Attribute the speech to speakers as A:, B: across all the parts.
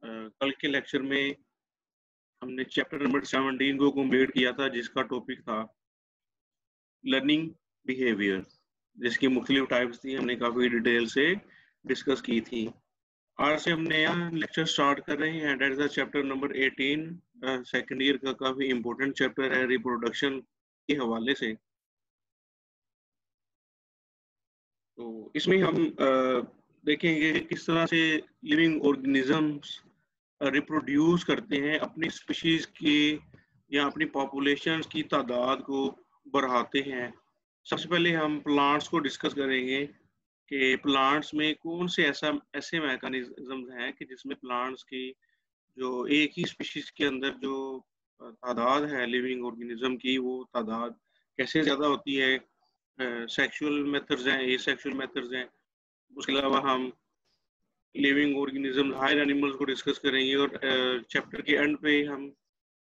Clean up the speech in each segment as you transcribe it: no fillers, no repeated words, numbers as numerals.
A: कल के लेक्चर में हमने चैप्टर नंबर 17 को कंप्लीट किया था, जिसका टॉपिक था लर्निंग बिहेवियर, जिसकी मुख्तलिफ टाइप्स थी। हमने काफ़ी डिटेल से डिस्कस की थी। आज से हम नया लेक्चर स्टार्ट कर रहे हैं, that is the chapter number 18। Second year का काफ़ी इंपॉर्टेंट चैप्टर है रिप्रोडक्शन के हवाले से। तो इसमें हम देखेंगे किस तरह से लिविंग ऑर्गेनिजम्स रिप्रोड्यूस करते हैं, अपनी स्पीशीज की या अपनी पॉपुलेशन की तादाद को बढ़ाते हैं। सबसे पहले हम प्लांट्स को डिस्कस करेंगे कि प्लांट्स में कौन से ऐसे मैकेनिज्म्स हैं कि जिसमें प्लांट्स की जो एक ही स्पीशीज के अंदर जो तादाद है लिविंग ऑर्गेनिज्म की, वो तादाद कैसे ज़्यादा होती है। सेक्सुअल मेथड्स हैं, एसेक्सुअल मेथड्स हैं। उसके अलावा हम लिविंग ऑर्गेनिज्म हायर एनिमल्स को डिस्कस करेंगे और चैप्टर के एंड पे हम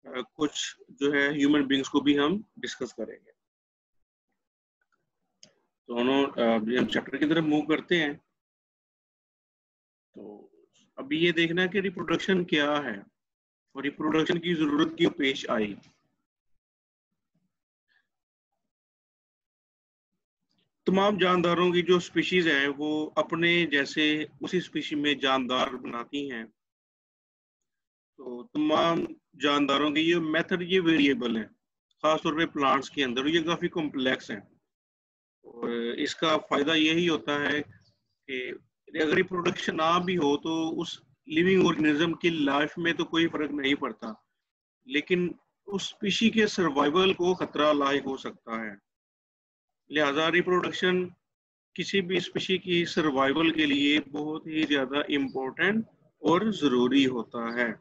A: कुछ जो है ह्यूमन बींग्स को भी हम डिस्कस करेंगे। तो हम चैप्टर की तरफ मूव करते हैं। तो अभी ये देखना है कि रिप्रोडक्शन क्या है और रिप्रोडक्शन की जरूरत क्यों पेश आई। तमाम जानदारों की जो स्पीशीज है वो अपने जैसे उसी स्पीशी में जानदार बनाती हैं। तो तमाम जानदारों की ये मेथड ये वेरिएबल है, खासतौर पे प्लांट्स के अंदर ये काफ़ी कॉम्प्लेक्स है। और इसका फ़ायदा यही होता है कि अगर रिप्रोडक्शन ना भी हो तो उस लिविंग ऑर्गेनिज्म की लाइफ में तो कोई फ़र्क नहीं पड़ता, लेकिन उस स्पीशी के सर्वाइवल को खतरा लायक हो सकता है। लिहाजा रिप्रोडक्शन किसी भी स्पीशी की सर्वाइवल के लिए बहुत ही ज़्यादा इम्पोर्टेंट और ज़रूरी होता है।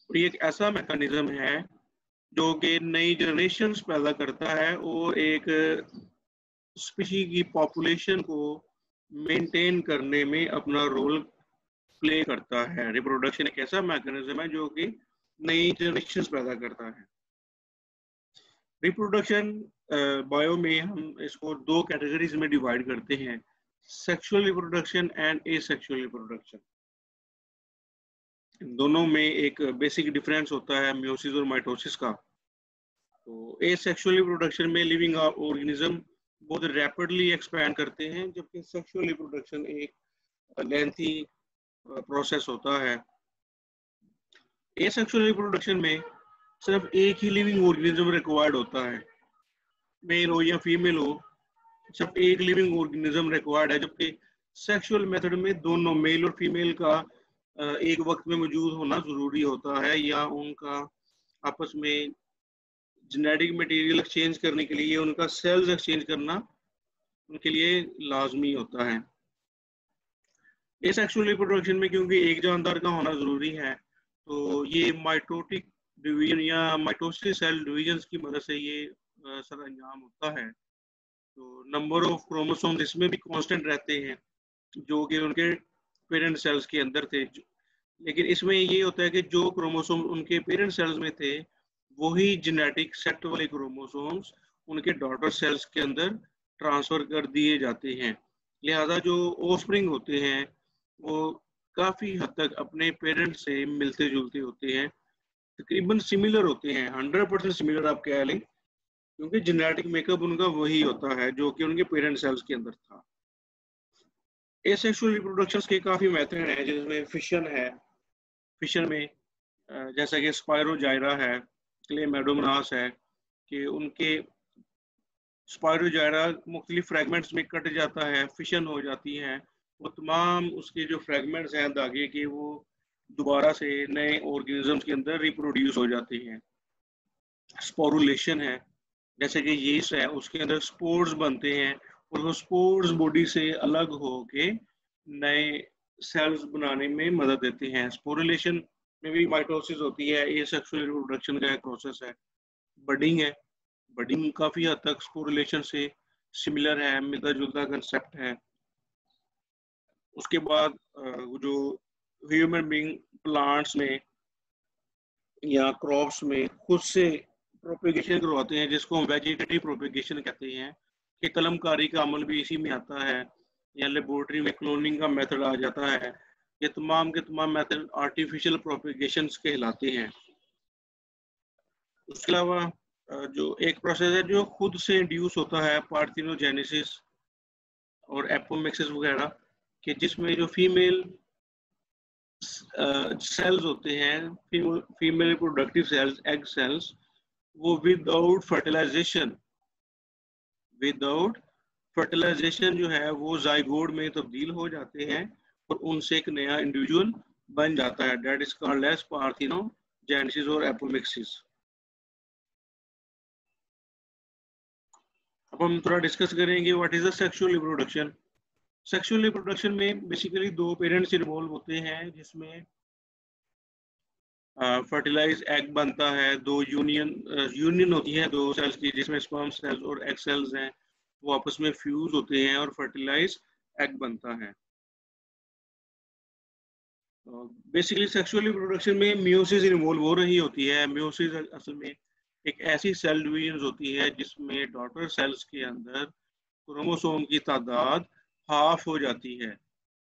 A: और ये एक ऐसा मैकेनिज्म है जो कि नई जनरेशन्स पैदा करता है और एक स्पीशी की पॉपुलेशन को मेंटेन करने में अपना रोल प्ले करता है। रिप्रोडक्शन एक ऐसा मैकेनिज्म है जो कि नई जनरेशन्स पैदा करता है। रिप्रोडक्शन बायो में हम इसको दो कैटेगरीज में डिवाइड करते हैं, sexual reproduction and asexual reproduction. इन दोनों में एक बेसिक डिफरेंस होता है मियोसिस और माइटोसिस का। तो एसेक्सुअल रिप्रोडक्शन में लिविंग ऑर्गेनिज्म बहुत रैपिडली एक्सपैंड करते हैं, जबकि सेक्सुअल रिप्रोडक्शन एक लेंथी प्रोसेस होता है। एसेक्सुअल रिप्रोडक्शन में सिर्फ एक ही लिविंग ऑर्गेनिज्म रिक्वायर्ड होता है, मेल हो या फीमेल हो, सिर्फ एक लिविंग ऑर्गेनिज्म रिक्वायर्ड है। जबकि सेक्सुअल मेथड में दोनों मेल और फीमेल का एक वक्त में मौजूद होना जरूरी होता है, या उनका आपस में जेनेटिक मटेरियल एक्सचेंज करने के लिए उनका सेल्स एक्सचेंज करना उनके लिए लाजमी होता है। एसेक्सुअल रिप्रोडक्शन में क्योंकि एक जानदार का होना जरूरी है, तो ये माइटोटिक डिवीजन या माइटोसिस सेल डिवीजन की मदद से ये सर अंजाम होता है। तो नंबर ऑफ क्रोमोसोम्स इसमें भी कांस्टेंट रहते हैं जो कि उनके पेरेंट सेल्स के अंदर थे, लेकिन इसमें ये होता है कि जो क्रोमोसोम उनके पेरेंट सेल्स में थे वही जेनेटिक सेट वाले क्रोमोसोम्स उनके डॉटर सेल्स के अंदर ट्रांसफर कर दिए जाते हैं। लिहाजा जो ऑफस्प्रिंग होते हैं वो काफ़ी हद तक अपने पेरेंट से मिलते जुलते होते हैं, तकरीबन सिमिलर होते हैं, 100% सिमिलर आप कह लें, क्योंकि जेनेटिक मेकअप उनका वही होता है जो कि उनके पेरेंट सेल्स के अंदर था। एसेक्सुअल रिप्रोडक्शन के काफ़ी मेथड हैं, जिसमें फिशन है। फिशन में जैसा कि स्पायरोजाइरा है, क्लेमेडोमोनास है, कि उनके स्पायरोजाइरा मुख्तलिफ फ्रेगमेंट्स में कट जाता है, फिशन हो जाती हैं, वो तमाम उसके जो फ्रेगमेंट्स हैं धागे के वो दोबारा से नए ऑर्गेनिजम्स के अंदर रिप्रोड्यूस हो जाते हैं। स्पोरुलेशन है, जैसे कि यीस्ट है, उसके अंदर स्पोर्स बनते हैं और वो स्पोर्स बॉडी से अलग होके नए सेल्स बनाने में मदद देते हैं। स्पोरुलेशन में भी माइटोसिस होती है, ये सेक्सुअल रिप्रोडक्शन का एक प्रोसेस है। बडिंग है, बडिंग काफ़ी हद तक स्पोरुलेशन से सिमिलर है, मिलता जुलता कंसेप्ट है। उसके बाद जो ह्यूमन बीइंग प्लांट्स में या क्रॉप्स में खुद से प्रोपेगेशन करवाते हैं, जिसको हम वेजिटेटिव प्रोपेगेशन कहते हैं, कि कलमकारी का अमल भी इसी में आता है। या लेबोरेटरी में क्लोनिंग का मेथड आ जाता है। ये तमाम के तमाम मेथड आर्टिफिशियल प्रोपेगेशन कहलाते हैं। उसके अलावा जो एक प्रोसेस है जो खुद से इंड्यूस होता है, पार्थिनोजेनेसिस और एपोमिक्सिस वगैरह, कि जिसमें जो फीमेल सेल्स होते हैं, female reproductive cells, egg cells, वो विदाउट फर्टिलाइजेशन जो है वो जाइगोट में तब्दील हो जाते हैं और उनसे एक नया इंडिविजुअल बन जाता है। That is called as parthenogenesis और एपोमिक्सिस। अब हम थोड़ा डिस्कस करेंगे what is the sexual reproduction. Sexual reproduction में बेसिकली दो पेरेंट्स इन्वॉल्व होते हैं, जिसमें फर्टिलाइज एग बनता है, दो यूनियन होती है दो सेल्स की, जिसमें स्पर्म सेल्स और एग सेल्स हैं, वो आपस में फ्यूज होते हैं और फर्टिलाइज एग बनता है। बेसिकली सेक्सुअल रिप्रोडक्शन में मियोसिस इन्वॉल्व हो रही होती है। मियोसिस असल में एक ऐसी सेल डिवीजन होती है जिसमें डॉटर सेल्स के अंदर क्रोमोसोम की तादाद हाफ हो जाती है।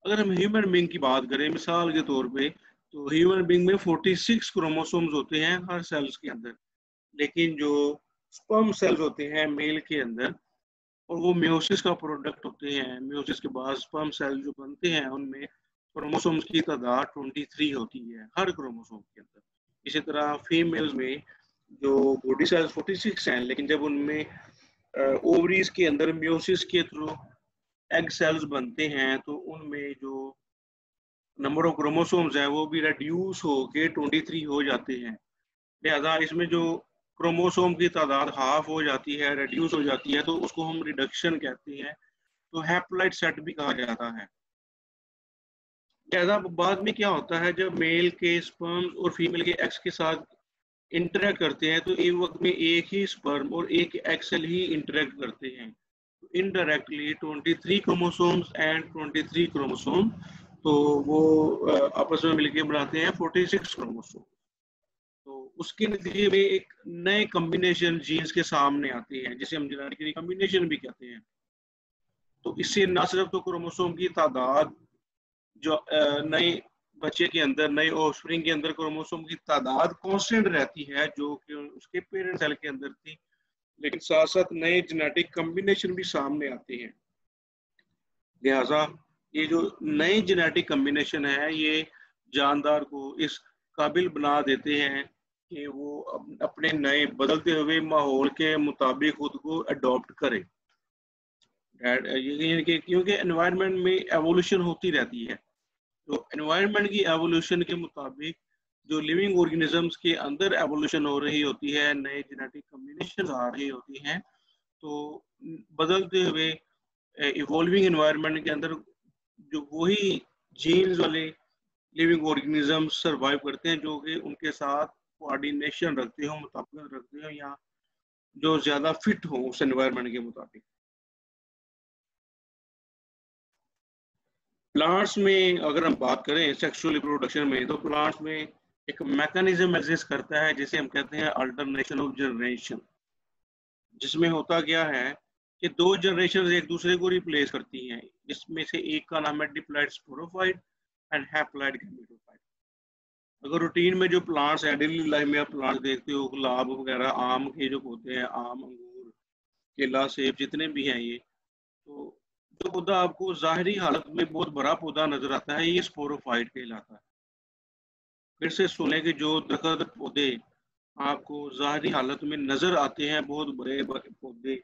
A: अगर हम ह्यूमन बीइंग की बात करें मिसाल के तौर पे, तो ह्यूमन बीइंग में 46 क्रोमोसोम्स होते हैं हर सेल्स के अंदर, लेकिन जो स्पर्म सेल्स होते हैं मेल के अंदर, और वो मियोसिस का प्रोडक्ट होते हैं, मियोसिस के बाद स्पर्म सेल जो बनते हैं उनमें क्रोमोसोम्स की तादाद 23 होती है हर क्रोमोसोम के अंदर। इसी तरह फीमेल्स में जो बॉडी सेल्स 46 हैं, लेकिन जब उनमें ओवरीज के अंदर मियोसिस के थ्रू एग सेल्स बनते हैं तो उनमें जो नंबर ऑफ क्रोमोसोम्स है वो भी रेड्यूस होके 23 हो जाते हैं। लिहाजा इसमें जो क्रोमोसोम की तादाद हाफ हो जाती है, रेड्यूस हो जाती है, तो उसको हम रिडक्शन कहते हैं। तो हैप्लॉइड सेट भी कहा जाता है। लिहाजा बाद में क्या होता है, जब मेल के स्पर्म और फीमेल के एग्स के साथ इंटरेक्ट करते हैं तो एक वक्त में एक ही स्पर्म और एक एग सेल ही इंटरेक्ट करते हैं। इनडायरेक्टली 23 क्रोमोसोम्स एंड 23 क्रोमोसोम, तो वो आपस में मिलकर बनाते हैं 46 क्रोमोसोम। तो उसके नतीजे में एक नए कॉम्बिनेशन जीन्स के सामने आते हैं, जिसे हम जेनेटिक रिकॉम्बिनेशन भी कहते हैं। तो इससे न सिर्फ तो क्रोमोसोम की तादाद जो नए बच्चे के अंदर, नए ऑफस्प्रिंग के अंदर क्रोमोसोम की तादाद कांस्टेंट रहती है जो कि उसके पेरेंट सेल के अंदर थी, लेकिन साथ साथ नए जेनेटिक कॉम्बिनेशन भी सामने आते हैं। लिहाजा ये जो नए जेनेटिक कॉम्बिनेशन है ये जानदार को इस काबिल बना देते हैं कि वो अपने नए बदलते हुए माहौल के मुताबिक खुद को अडॉप्ट करे। क्योंकि एनवायरनमेंट में एवोल्यूशन होती रहती है, तो एनवायरनमेंट की एवोल्यूशन के मुताबिक जो लिविंग ऑर्गेनिजम्स के अंदर एवोल्यूशन हो रही होती है, नए जेनेटिक कॉम्बिनेशन आ रही होती हैं, तो बदलते हुए इवॉल्विंग एनवायरनमेंट के अंदर जो वही जीन्स वाले लिविंग ऑर्गेनिजम सर्वाइव करते हैं जो कि उनके साथ कोऑर्डिनेशन रखते हो, मुताबिक रखते हो, या जो ज्यादा फिट हो उस एनवायरनमेंट के मुताबिक। प्लांट्स में अगर हम बात करें सेक्सुअल रिप्रोडक्शन में, तो प्लांट्स में एक मैकेनिज्म एग्जिस्ट करता है जिसे हम कहते हैं अल्टरनेशन ऑफ जनरेशन, जिसमें होता क्या है कि दो जनरेशन एक दूसरे को रिप्लेस करती हैं, जिसमें से एक का नाम है diploid sporophyte and haploid gametophyte. अगर रूटीन में जो प्लांट्स है, डेली लाइफ में आप प्लांट्स देखते हो, गुलाब वगैरह, आम के जो पौधे हैं, आम, अंगूर, केला, सेब, जितने भी हैं, ये तो जो पौधा आपको जाहिरी हालत में बहुत बड़ा पौधा नजर आता है, ये स्पोरोफाइट कहलाता है। फिर से सुने कि जो दरख्त पौधे आपको जाहिरी हालत में नजर आते हैं बहुत बड़े बड़े पौधे,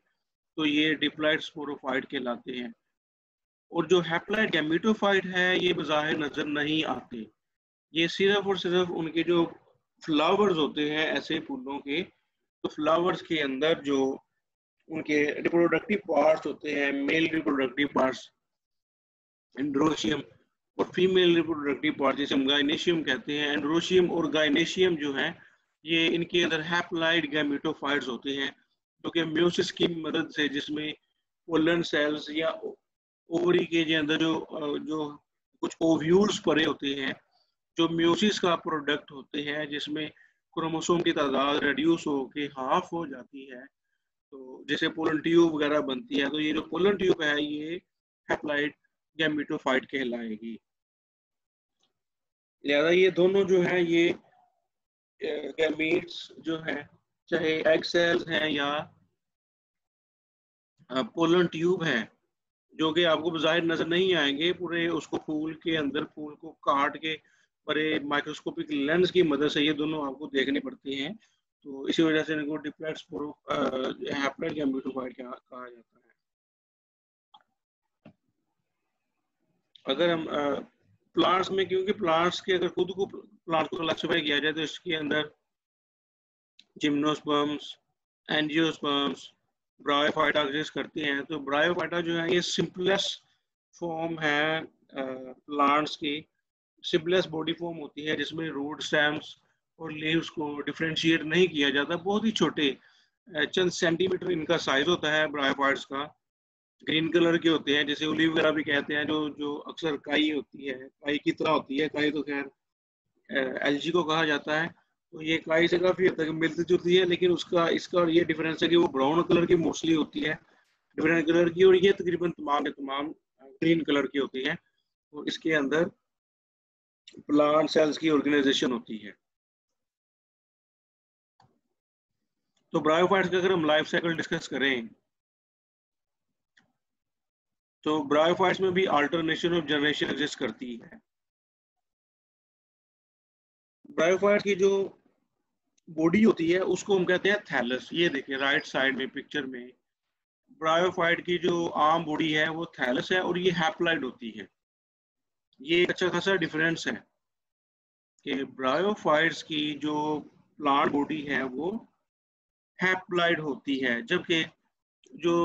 A: तो ये डिप्लॉइड स्पोरोफाइट कहलाते हैं। और जो हैप्लॉइड गैमेटोफाइट है ये बज़ाहिर नजर नहीं आते, ये सिर्फ और सिर्फ उनके जो फ्लावर्स होते हैं ऐसे फूलों के, तो फ्लावर्स के अंदर जो उनके रिप्रोडक्टिव पार्ट्स होते हैं, मेल रिप्रोडक्टिव पार्ट्स एंड्रोशियम, और फीमेल रिप्रोडक्टिव पार्ट जिसे हम गाइनेशियम कहते हैं, एंड्रोशियम और गाइनेशियम जो है ये इनके अंदर हैप्लॉइड गैमेटोफाइट्स होते हैं, जो कि म्यूसिस की मदद से, जिसमें पोलन सेल्स या ओवरी के अंदर जो कुछ ओव्यूल्स पड़े होते हैं, जो म्यूसिस का प्रोडक्ट होते हैं, जिसमें क्रोमोसोम की तादाद रिड्यूस होके हाफ हो जाती है, तो जैसे पोलन ट्यूब वगैरह बनती है, तो ये जो पोलन ट्यूब है ये हैप्लॉइड गैमेटोफाइट कहलाएगी। लिहाजा ये दोनों जो है ये गैमीट्स जो है, चाहे एग सेल्स हैं या पोलन ट्यूब है, जो कि आपको बाहर नजर नहीं आएंगे, पूरे उसको फूल के अंदर फूल को काट के बड़े माइक्रोस्कोपिक लेंस की मदद से ये दोनों आपको देखने पड़ते हैं। तो इसी वजह से इनको डिप्लॉइड हैप्लॉइड गैमेटोफाइट कहा जाता है। अगर हम प्लांट्स में, क्योंकि प्लांट्स के अगर खुद को प्लांट को क्लासिफाई किया जाए तो इसके अंदर जिम्नोस्पर्म्स, एंजियोस्पर्म्स, ब्रायोफाइटा एग्जिस्ट करते हैं। तो ब्रायोफाइटा जो है ये सिंपलेस्ट फॉर्म है प्लांट्स की, सिंपलेस्ट बॉडी फॉर्म होती है जिसमें रूट स्टेम्स और लीव्स को डिफ्रेंशिएट नहीं किया जाता। बहुत ही छोटे चंद सेंटीमीटर इनका साइज होता है ब्रायोफाइट्स का। ग्रीन कलर के होते हैं, जैसे ओलिव वगैरह भी कहते हैं, जो जो अक्सर काई होती है, काई की तरह होती है। काई तो खैर एलजी को कहा जाता है, तो ये काई से काफी हद तक मिलती जुलती है, लेकिन उसका इसका और ये डिफरेंस है कि वो ब्राउन कलर की मोस्टली होती है, डिफरेंट कलर की, और ये तकरीबन तमाम के तमाम ग्रीन कलर की होती है। और इसके अंदर प्लांट सेल्स की ऑर्गेनाइजेशन होती है। तो ब्रायोफाइट्स का अगर हम लाइफ साइकिल डिस्कस करें तो ब्रायोफाइट्स में भी अल्टरनेशन ऑफ जनरेशन एग्जिस्ट करती है। ब्रायोफाइट की जो बॉडी होती है उसको हम कहते हैं थैलस। ये देखिए राइट साइड में पिक्चर में ब्रायोफाइट की जो आम बॉडी है वो थैलस है, और ये हैप्लॉइड होती है। ये अच्छा खासा डिफरेंस है कि ब्रायोफाइट्स की जो प्लांट बॉडी है वो हैप्लॉइड होती है, जबकि जो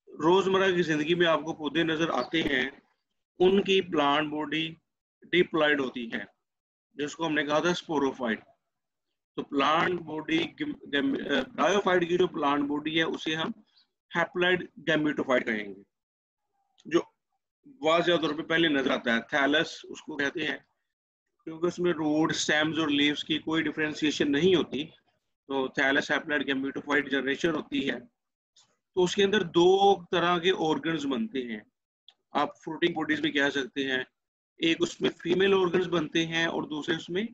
A: रोजमर्रा की जिंदगी में आपको पौधे नजर आते हैं उनकी प्लांट बॉडी डिप्लॉइड होती है, जिसको हमने कहा था स्पोरोफाइट। तो प्लांट बॉडी ब्रायोफाइट की जो प्लांट बॉडी है उसे हम हैप्लॉइड गैमेटोफाइट कहेंगे, जो वाज़ेह तौर पे पहले नजर आता है। थैलस उसको कहते हैं क्योंकि उसमें रूट, स्टेम्स और लीव्स की कोई डिफरेंशिएशन नहीं होती। तो थैलस हैप्लॉइड गैमेटोफाइट जनरेशन होती है। तो उसके अंदर दो तरह के ऑर्गन्स बनते हैं, आप फ्रूटिंग बॉडीज भी कह सकते हैं। एक उसमें फीमेल ऑर्गन्स बनते हैं और दूसरे उसमें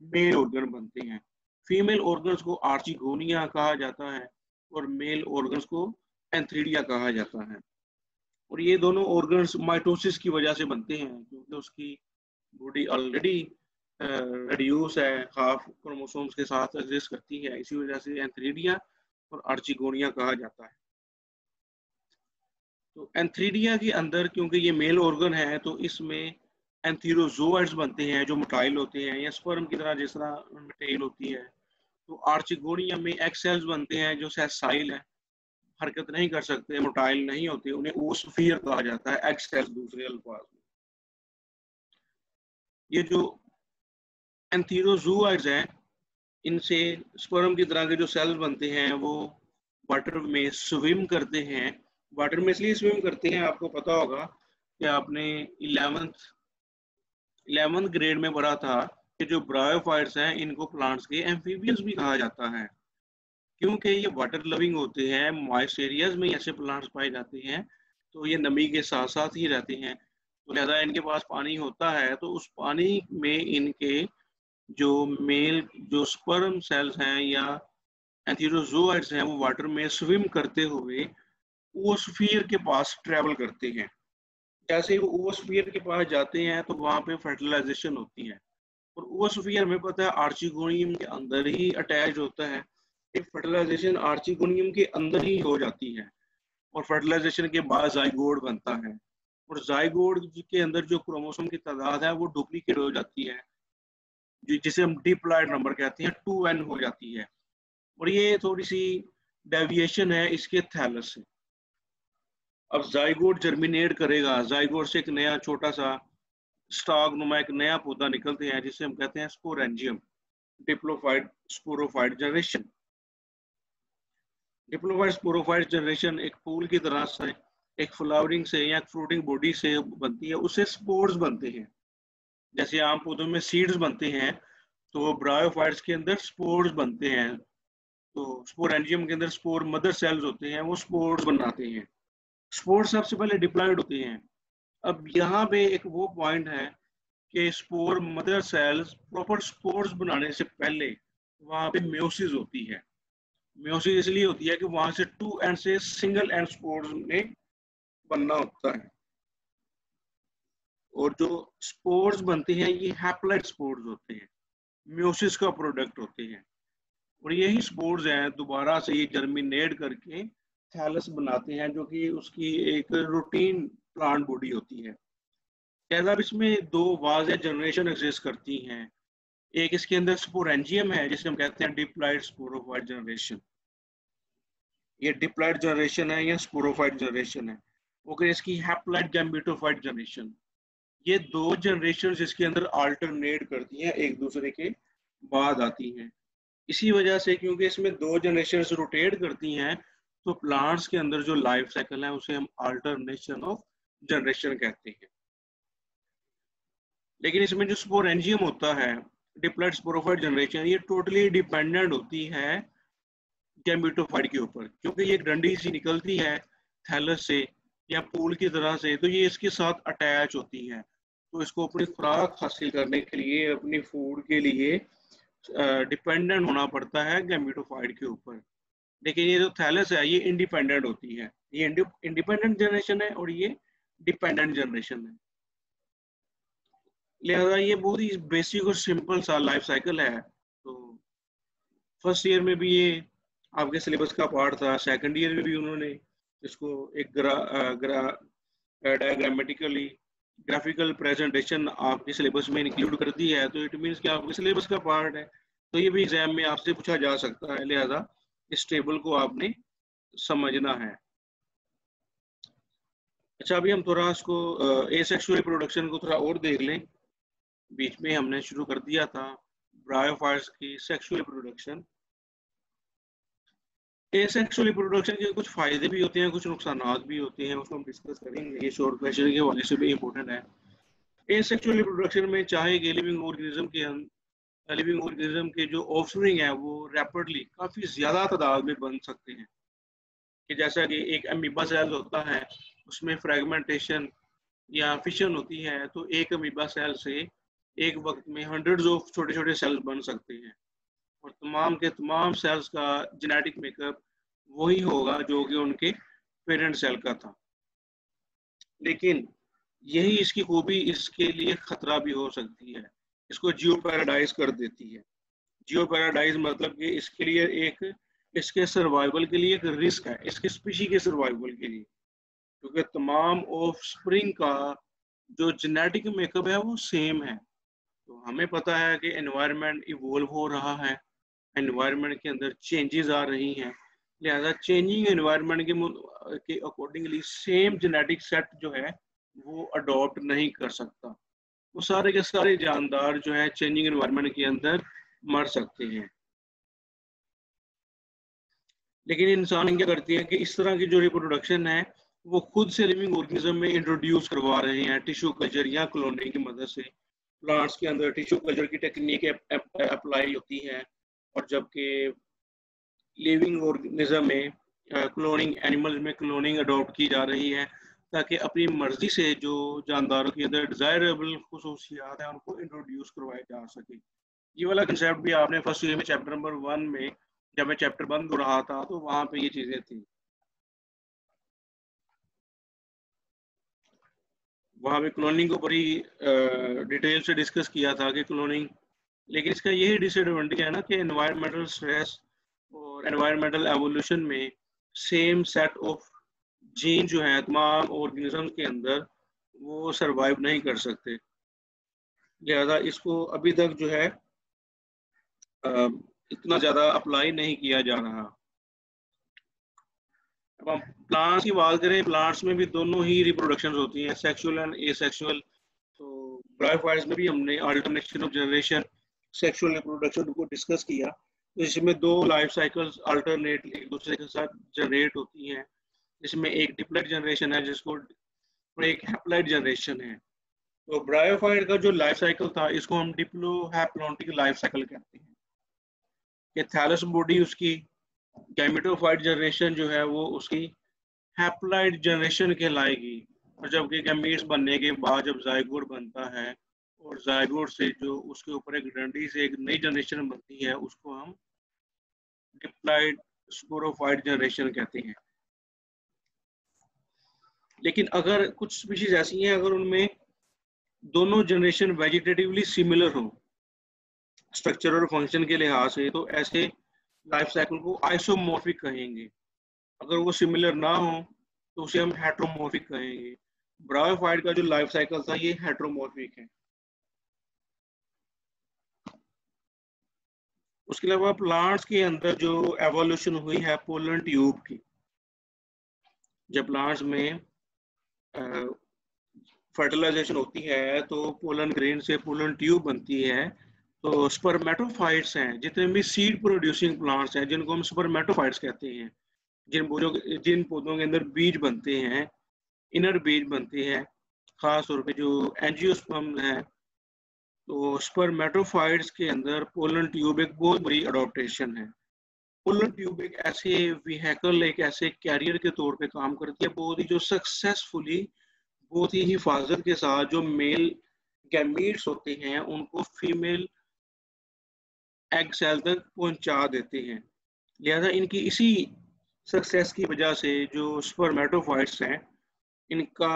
A: मेल ऑर्गन बनते हैं। फीमेल ऑर्गन्स को आर्चिगोनिया कहा जाता है और मेल ऑर्गन्स को एंथ्रीडिया कहा जाता है। और ये दोनों ऑर्गन्स माइटोसिस की वजह से बनते हैं, क्योंकि उसकी बॉडी ऑलरेडी रेड्यूस है, हाफ क्रोमोसोम्स के साथ एग्जिस्ट करती है। इसी वजह से एंथ्रीडिया और आर्चिगोनिया कहा जाता है। तो एंथ्रीडिया के अंदर क्योंकि ये मेल ऑर्गन है तो इसमें एंथीरोजोइड्स बनते हैं जो मोटाइल होते हैं, या स्पर्म की तरह जिस तरह टेल होती है। तो आर्चिगोनिया में एग सेल्स बनते हैं जो सेसाइल है, हरकत नहीं कर सकते, मोटाइल नहीं होते, उन्हें ओस्फियर कहा जाता है, एग सेल्स दूसरे अल्फाज में। ये जो एंथीरोजोइड्स हैं इनसे स्पर्म की तरह के जो सेल्स बनते हैं वो वाटर में स्विम करते हैं। वाटर में इसलिए स्विम करते हैं, आपको पता होगा कि आपने 11th ग्रेड में पढ़ा था कि जो ब्रायोफाइट्स हैं इनको प्लांट्स के एम्फीबियंस भी कहा जाता है, क्योंकि ये वाटर लविंग होते हैं। मॉइस्ट एरियाज में ऐसे प्लांट्स पाए जाते हैं, तो ये नमी के साथ साथ ही रहते हैं। तो लिहाजा इनके पास पानी होता है, तो उस पानी में इनके जो मेल जो स्पर्म सेल्स हैं या एंथीरोजोइड्स हैं वो वाटर में स्विम करते हुए ओस्फियर के पास ट्रेवल करते हैं। जैसे वो ओस्फियर के पास जाते हैं तो वहां पे फर्टिलाइजेशन होती है, और ओस्फियर में पता है आर्चिगोनियम के अंदर ही अटैच होता है। फर्टिलाइजेशन आर्चिगोनियम के अंदर ही हो जाती है, और फर्टिलाइजेशन के बाद जाइगोट बनता है, और जाइगोट के अंदर जो क्रोमोसोम की तादाद है वो डुप्लीकेट हो जाती है, जिसे हम डिप्लॉइड नंबर कहते हैं, 2n हो जाती है। और ये थोड़ी सी डेविएशन है इसके थैलस से। अब जाइगोट जर्मिनेट करेगा, जाइगोट से एक नया छोटा सा स्टॉक नुमा एक नया पौधा निकलते हैं जिसे हम कहते हैं sporangium, diplophyte sporophyte generation. Diplophyte sporophyte generation एक फूल की तरह से, एक फ्लावरिंग से या फ्रूटिंग बॉडी से बनती है, उससे स्पोर्स बनते हैं। जैसे आम पौधों में सीड्स बनते हैं, तो ब्रायोफाइट्स के अंदर स्पोर्स बनते हैं। तो स्पोरेंजियम के अंदर स्पोर मदर सेल्स होते हैं, वो स्पोर्स बनाते हैं। स्पोर्स सबसे पहले डिप्लॉयड होते हैं, अब यहाँ पे एक वो पॉइंट है कि spore mother cells proper spores बनाने से पहले वहां पे म्योसिस होती है। म्योसिस इसलिए होती है कि वहां से टू एंड से सिंगल एंड स्पोर्स में बनना होता है, और जो स्पोर्स बनते हैं ये हैप्लॉइड स्पोर्स होते हैं, म्योसिस का प्रोडक्ट होते हैं। और यही स्पोर्स हैं दोबारा से ये जर्मिनेट करके थैलस बनाते हैं, जो कि उसकी एक रूटीन प्लांट बॉडी होती है। अब इसमें दो वाज़ जनरेशन एग्जिस्ट करती हैं। एक इसके अंदर स्पोरेंजियम है जिसे हम कहते हैं डिप्लॉइड स्पोरोफाइट जनरेशन। ये डिप्लॉइड जनरेशन है या स्पोरोफाइट जनरेशन है। ओके, इसकी हैप्लॉइड गैमेटोफाइट जनरेशन। ये दो जनरेशन इसके अंदर अल्टरनेट करती हैं, एक दूसरे के बाद आती हैं। इसी वजह से क्योंकि इसमें दो जनरेशन रोटेट करती हैं, तो प्लांट्स के अंदर जो लाइफ साइकिल है उसे हम अल्टरनेशन ऑफ जनरेशन कहते हैं। लेकिन इसमें जो स्पोरेंजियम होता है, डिप्लॉइड स्पोरोफाइट जनरेशन, ये टोटली डिपेंडेंट होती है गैमेटोफाइट के ऊपर, क्योंकि ये डंडी सी निकलती है थैलस से या पूल की तरह से, तो ये इसके साथ अटैच होती है। तो इसको अपनी खुराक हासिल करने के लिए, अपनी फूड के लिए डिपेंडेंट होना पड़ता है गैमेटोफाइट के ऊपर। लेकिन ये जो थैलस है ये इंडिपेंडेंट होती है। ये इंडिपेंडेंट जनरेशन है और ये डिपेंडेंट जनरेशन है। लिहाजा ये बहुत ही बेसिक और सिंपल सा लाइफ साइकिल है। तो फर्स्ट ईयर में भी ये आपके सिलेबस का पार्ट था, सेकंड ईयर में भी उन्होंने इसको एक डायग्रामेटिकली ग्राफिकल प्रेजेंटेशन आपके सिलेबस में इंक्लूड कर दी है। तो इट मीन्स कि आपके सिलेबस का पार्ट है, तो ये भी एग्जाम में आपसे पूछा जा सकता है। लिहाजा इस टेबल को आपने समझना है। अच्छा, अभी हम थोड़ा इसको एसेक्सुअल रिप्रोडक्शन को थोड़ा और देख लें। बीच में हमने शुरू कर दिया था ब्रायोफाइट्स की सेक्सुअल रिप्रोडक्शन। एसेक्सुअल रिप्रोडक्शन के कुछ फायदे भी होते हैं, कुछ नुकसान भी होते हैं, उसको हम डिस्कस करेंगे। ये शॉर्ट क्वेश्चन के हवाले से भी इम्पोर्टेंट है। एसेक्सुअल रिप्रोडक्शन में चाहे कि लिविंग ऑर्गेनिज्म के जो ऑफस्प्रिंग है वो रैपिडली काफी ज्यादा तादाद में बन सकते हैं। कि जैसा कि एक अमीबा सेल होता है, उसमें फ्रेगमेंटेशन या फिशन होती है, तो एक अमीबा सेल से एक वक्त में हंड्रेड्स ऑफ छोटे छोटे सेल्स बन सकते हैं, और तमाम के तमाम सेल्स का जेनेटिक मेकअप वही होगा जो कि उनके पेरेंट सेल का था। लेकिन यही इसकी खूबी, इसके लिए खतरा भी हो सकती है। इसको जियो पैराडाइज कर देती है। जियो पैराडाइज मतलब कि इसके लिए एक, इसके सर्वाइवल के लिए एक रिस्क है, इसके स्पीशी के सर्वाइवल के लिए, क्योंकि तमाम ऑफस्प्रिंग का जो जेनेटिक मेकअप है वो सेम है। तो हमें पता है कि एनवायरनमेंट इवोल्व हो रहा है, एनवायरनमेंट के अंदर चेंजेस आ रही हैं। लिहाजा चेंजिंग एनवायरनमेंट के अकॉर्डिंगली सेम जेनेटिक सेट जो है वो अडॉप्ट नहीं कर सकता। वो सारे के सारे जानदार जो है चेंजिंग एनवायरनमेंट के अंदर मर सकते हैं। लेकिन इंसान क्या करती है कि इस तरह की जो रिप्रोडक्शन है वो खुद से लिविंग ऑर्गेनिज्म में इंट्रोड्यूस करवा रहे हैं टिश्यू कल्चर या क्लोनिंग की मदद से। प्लांट्स के अंदर टिश्यू कल्चर की टेक्निक अप्लाई होती है, और जबकि लिविंग ऑर्गेनिज्म में क्लोनिंग, एनिमल्स में क्लोनिंग अडॉप्ट की जा रही है, ताकि अपनी मर्जी से जो जानदारों के अंदर डिजायरेबल खुसूसियात हैं उनको इंट्रोड्यूस करवाए जा सके। ये वाला कंसेप्ट भी आपने फर्स्ट ईयर में चैप्टर नंबर 1 में, जब मैं चैप्टर बंद हो रहा था तो वहां पे ये चीजें थी। वहां पे क्लोनिंग को बड़ी डिटेल से डिस्कस किया था कि क्लोनिंग, लेकिन इसका यही डिसएडवांटेज है ना कि एनवायरमेंटल स्ट्रेस और एनवायरमेंटल एवोल्यूशन में सेम सेट ऑफ जीन जो है तमाम ऑर्गेनिज्म के अंदर वो सरवाइव नहीं कर सकते। लिहाजा इसको अभी तक जो है इतना ज्यादा अप्लाई नहीं किया जा रहा। अब हम प्लांट्स की बात करें, प्लांट्स में भी दोनों ही रिप्रोडक्शन होती हैं, सेक्सुअल एंड एसेक्सुअल। तो ब्रायोफाइट्स में भी हमने alternation of generation, sexual reproduction को डिस्कस किया। तो इसमें दो लाइफ साइकिल्स अल्टरनेट एक दूसरे के साथ जनरेट होती हैं। इसमें एक डिप्लॉइड जनरेशन है जिसको, और एक हैप्लॉइड जनरेशन है। तो ब्रायोफाइट का जो लाइफ साइकिल था इसको हम डिप्लोहैप्लॉन्टिक लाइफ साइकिल कहते हैं। कि थैलस बॉडी उसकी, गैमेटोफाइट जनरेशन जो है वो उसकी हैप्लॉइड जनरेशन कहलाएगी। और जबकि गैमीट्स बनने के बाद जब जायगोट बनता है और जायगोट से जो उसके ऊपर एक डंडी से एक नई जनरेशन बनती है, उसको हम डिप्लॉयड स्पोरोफाइट जनरेशन कहते हैं। लेकिन अगर कुछ स्पीशीज ऐसी हैं अगर उनमें दोनों जनरेशन वेजिटेटिवली सिमिलर हो स्ट्रक्चर और फंक्शन के लिहाज से, तो ऐसे लाइफ साइकिल को आइसोमॉर्फिक कहेंगे। अगर वो सिमिलर ना हो तो उसे हम हेट्रोमॉर्फिक कहेंगे। ब्रायोफाइट का जो लाइफ साइकिल था ये हेट्रोमॉर्फिक है। उसके अलावा प्लांट्स के अंदर जो एवोल्यूशन हुई है पोलन ट्यूब की, जब प्लांट्स में फर्टिलाइजेशन होती है तो पोलन ग्रेन से पोलन ट्यूब बनती है। तो स्पर्मेटोफाइट्स हैं, जितने भी सीड प्रोड्यूसिंग प्लांट्स हैं जिनको हम स्पर्मेटोफाइट्स कहते हैं, जिन पौधों के अंदर बीज बनते हैं, इनर बीज बनते हैं, खास तौर पे जो एंजियोस्पर्म है, तो स्पर्मेटोफाइट्स के अंदर पोलन ट्यूब एक बहुत बड़ी अडोप्टेशन है। पोलन ट्यूब एक ऐसे व्हीकल, एक ऐसे कैरियर के तौर पे काम करती है, बहुत ही जो सक्सेसफुली, बहुत ही हिफाजत के साथ जो मेल गैमीट्स होते हैं उनको फीमेल एग सेल तक पहुंचा देते हैं। लिहाजा इनकी इसी सक्सेस की वजह से जो स्पर्मेटोफाइट्स हैं इनका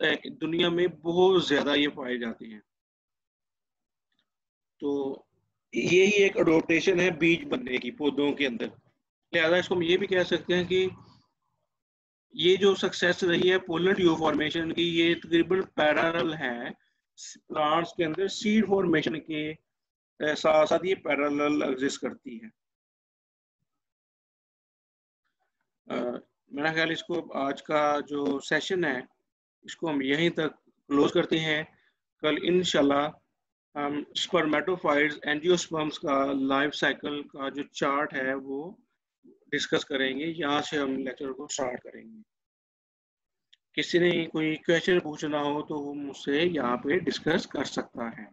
A: दुनिया में बहुत ज्यादा ये पाए जाते हैं। तो यही एक अडोप्टेशन है बीज बनने की पौधों के अंदर। लिहाजा इसको हम ये भी कह सकते हैं कि ये जो सक्सेस रही है पोलन ट्यूब फॉर्मेशन की, ये तकरीबन पैरेलल है प्लांट्स के अंदर सीड फॉर्मेशन के साथ साथ, ये पैरेलल एग्जिस्ट करती है। मेरा ख्याल इसको आज का जो सेशन है इसको हम यहीं तक क्लोज करते हैं। कल इंशाल्लाह हम स्पर्मेटोफाइट्स एंजियोस्पर्म्स का लाइफ साइकिल का जो चार्ट है वो डिस्कस करेंगे। यहाँ से हम लेक्चर को स्टार्ट करेंगे। किसी ने कोई क्वेश्चन पूछना हो तो वो मुझसे यहाँ पे डिस्कस कर सकता है।